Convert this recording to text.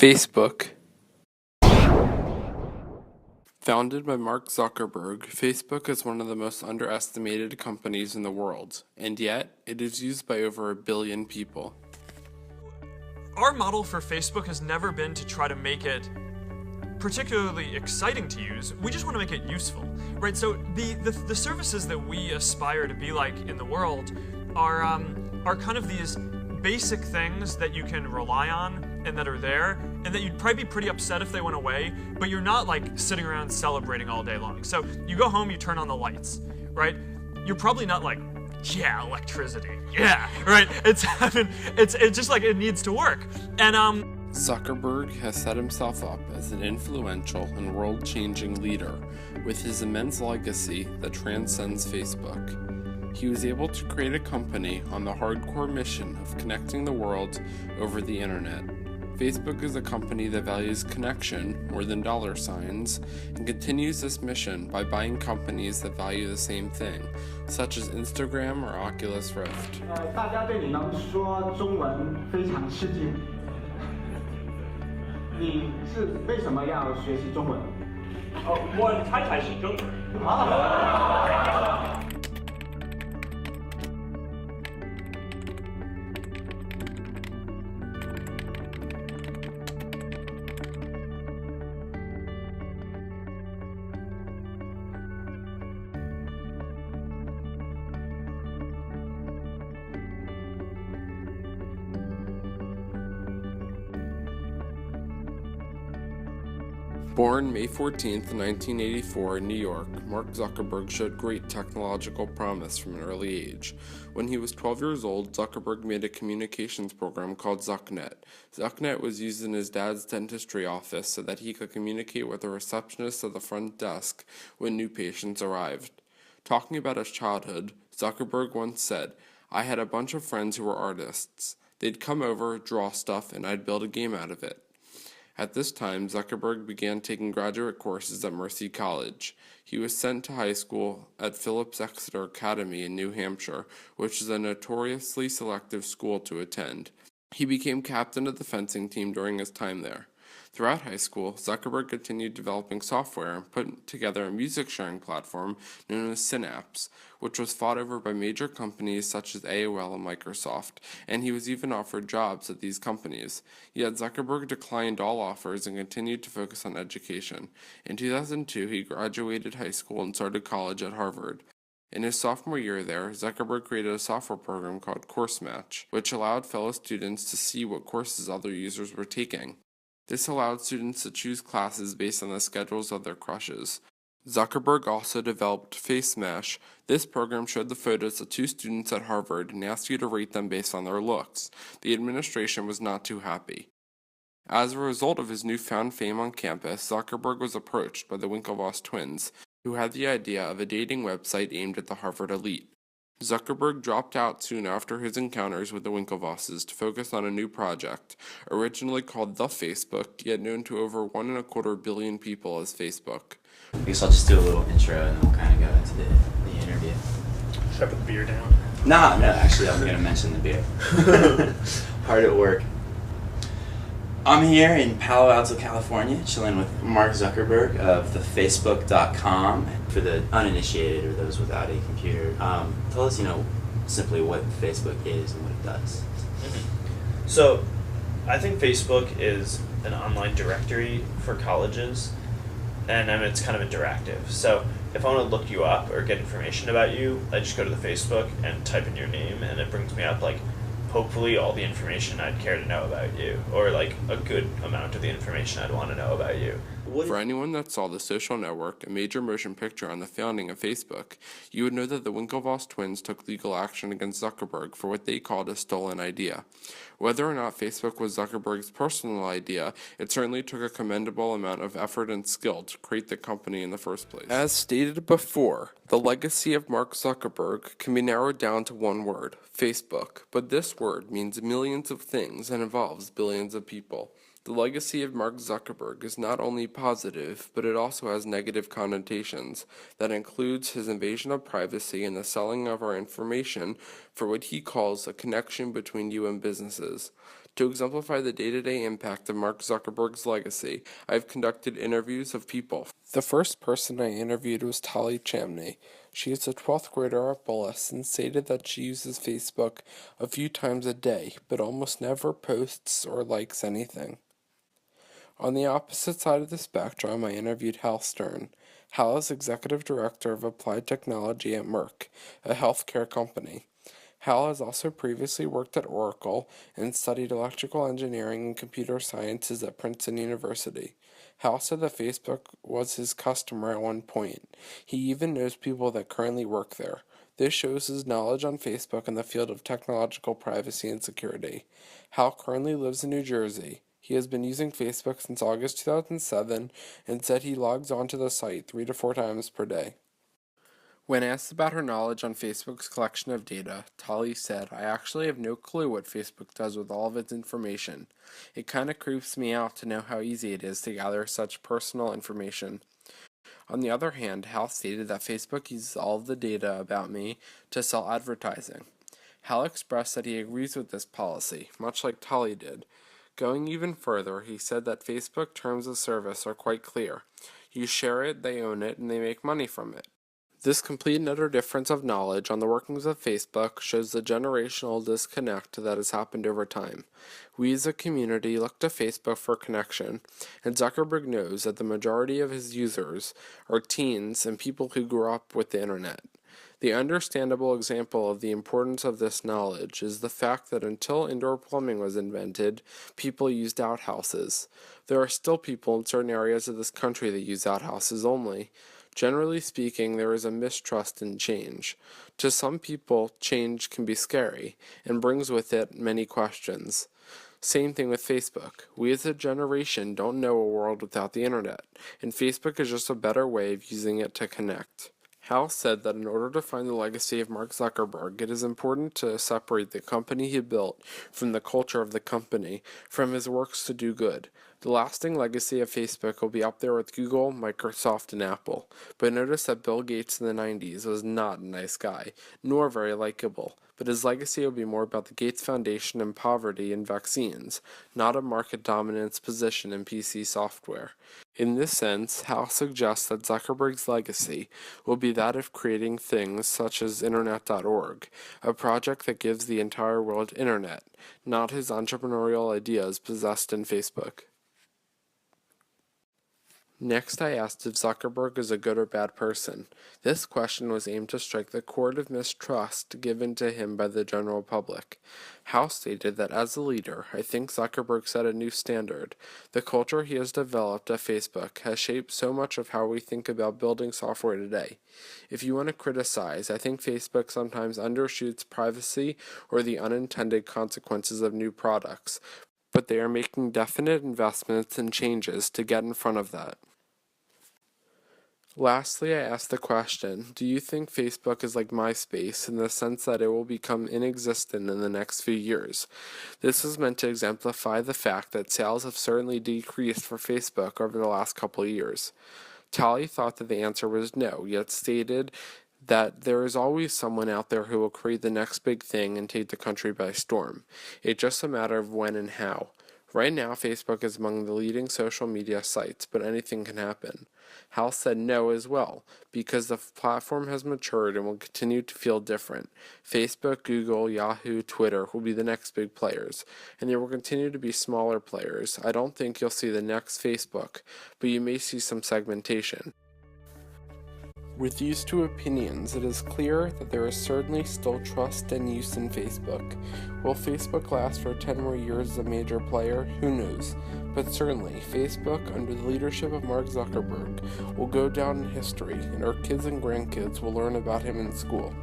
Facebook. Founded by Mark Zuckerberg, Facebook is one of the most underestimated companies in the world, and yet it is used by over 1 billion people. Our model for Facebook has never been to try to make it particularly exciting to use. We just want to make it useful, right? So the services that we aspire to be like in the world are kind of these basic things that you can rely on and that are there, and that you'd probably be pretty upset if they went away, but you're not like sitting around celebrating all day long. So you go home, you turn on the lights, right? You're probably not like, yeah, electricity, yeah, right? It's just like it needs to work. And Zuckerberg has set himself up as an influential and world-changing leader with his immense legacy that transcends Facebook. He was able to create a company on the hardcore mission of connecting the world over the internet. Facebook is a company that values connection more than dollar signs and continues this mission by buying companies that value the same thing, such as Instagram or Oculus Rift. 大家对你能说中文非常吃惊。你是为什么要学习中文？我太太是中国人。Born May 14, 1984 in New York, Mark Zuckerberg showed great technological promise from an early age. When he was 12 years old, Zuckerberg made a communications program called ZuckNet. ZuckNet was used in his dad's dentistry office so that he could communicate with the receptionist at the front desk when new patients arrived. Talking about his childhood, Zuckerberg once said, "I had a bunch of friends who were artists. They'd come over, draw stuff, and I'd build a game out of it." At this time, Zuckerberg began taking graduate courses at Mercy College. He was sent to high school at Phillips Exeter Academy in New Hampshire, which is a notoriously selective school to attend. He became captain of the fencing team during his time there. Throughout high school, Zuckerberg continued developing software and put together a music sharing platform known as Synapse, which was fought over by major companies such as AOL and Microsoft, and he was even offered jobs at these companies. Yet Zuckerberg declined all offers and continued to focus on education. In 2002, he graduated high school and started college at Harvard. In his sophomore year there, Zuckerberg created a software program called Course Match, which allowed fellow students to see what courses other users were taking. This allowed students to choose classes based on the schedules of their crushes. Zuckerberg also developed Face Mash. This program showed the photos of two students at Harvard and asked you to rate them based on their looks. The administration was not too happy. As a result of his newfound fame on campus, Zuckerberg was approached by the Winklevoss twins, who had the idea of a dating website aimed at the Harvard elite. Zuckerberg dropped out soon after his encounters with the Winklevosses to focus on a new project, originally called The Facebook, yet known to over 1.25 billion people as Facebook. I guess I'll just do a little intro and then we'll kind of go into the interview. Should I put the beer down? No, actually I'm going to mention the beer. Hard at work. I'm here in Palo Alto, California, chilling with Mark Zuckerberg of thefacebook.com. For the uninitiated or those without a computer, tell us, simply what Facebook is and what it does. Mm-hmm. So, I think Facebook is an online directory for colleges, and it's kind of interactive. So, if I want to look you up or get information about you, I just go to the Facebook and type in your name, and it brings me up hopefully all the information I'd care to know about you, or a good amount of the information I'd want to know about you. For anyone that saw The Social Network, a major motion picture on the founding of Facebook, you would know that the Winklevoss twins took legal action against Zuckerberg for what they called a stolen idea. Whether or not Facebook was Zuckerberg's personal idea, it certainly took a commendable amount of effort and skill to create the company in the first place. As stated before, the legacy of Mark Zuckerberg can be narrowed down to one word, Facebook, but this word means millions of things and involves billions of people. The legacy of Mark Zuckerberg is not only positive, but it also has negative connotations. That includes his invasion of privacy and the selling of our information for what he calls a connection between you and businesses. To exemplify the day-to-day impact of Mark Zuckerberg's legacy, I've conducted interviews of people. The first person I interviewed was Tali Chamney. She is a 12th grader at Bullis and stated that she uses Facebook a few times a day, but almost never posts or likes anything. On the opposite side of the spectrum, I interviewed Hal Stern. Hal is Executive Director of Applied Technology at Merck, a healthcare company. Hal has also previously worked at Oracle and studied electrical engineering and computer sciences at Princeton University. Hal said that Facebook was his customer at one point. He even knows people that currently work there. This shows his knowledge on Facebook in the field of technological privacy and security. Hal currently lives in New Jersey. He has been using Facebook since August 2007 and said he logs onto the site 3 to 4 times per day. When asked about her knowledge on Facebook's collection of data, Tali said, "I actually have no clue what Facebook does with all of its information. It kinda creeps me out to know how easy it is to gather such personal information." On the other hand, Hal stated that Facebook uses all of the data about me to sell advertising. Hal expressed that he agrees with this policy, much like Tali did. Going even further, he said that Facebook terms of service are quite clear. You share it, they own it, and they make money from it. This complete and utter difference of knowledge on the workings of Facebook shows the generational disconnect that has happened over time. We as a community look to Facebook for connection, and Zuckerberg knows that the majority of his users are teens and people who grew up with the internet. The understandable example of the importance of this knowledge is the fact that until indoor plumbing was invented, people used outhouses. There are still people in certain areas of this country that use outhouses only. Generally speaking, there is a mistrust in change. To some people, change can be scary and brings with it many questions. Same thing with Facebook. We as a generation don't know a world without the internet, and Facebook is just a better way of using it to connect. Hal said that in order to find the legacy of Mark Zuckerberg, it is important to separate the company he built from the culture of the company, from his works to do good. The lasting legacy of Facebook will be up there with Google, Microsoft, and Apple. But notice that Bill Gates in the 90s was not a nice guy, nor very likable. But his legacy will be more about the Gates Foundation and poverty and vaccines, not a market dominance position in PC software. In this sense, Hal suggests that Zuckerberg's legacy will be that of creating things such as Internet.org, a project that gives the entire world internet, not his entrepreneurial ideas possessed in Facebook. Next, I asked if Zuckerberg is a good or bad person. This question was aimed to strike the chord of mistrust given to him by the general public. Hal stated that as a leader, I think Zuckerberg set a new standard. The culture he has developed at Facebook has shaped so much of how we think about building software today. If you want to criticize, I think Facebook sometimes undershoots privacy or the unintended consequences of new products, but they are making definite investments and changes to get in front of that. Lastly, I asked the question, do you think Facebook is like MySpace in the sense that it will become inexistent in the next few years? This is meant to exemplify the fact that sales have certainly decreased for Facebook over the last couple of years. Tali thought that the answer was no, yet stated that there is always someone out there who will create the next big thing and take the country by storm. It's just a matter of when and how. Right now, Facebook is among the leading social media sites, but anything can happen. Hal said no as well, because the platform has matured and will continue to feel different. Facebook, Google, Yahoo, Twitter will be the next big players, and there will continue to be smaller players. I don't think you'll see the next Facebook, but you may see some segmentation. With these two opinions, it is clear that there is certainly still trust and use in Facebook. Will Facebook last for 10 more years as a major player? Who knows? But certainly, Facebook, under the leadership of Mark Zuckerberg, will go down in history, and our kids and grandkids will learn about him in school.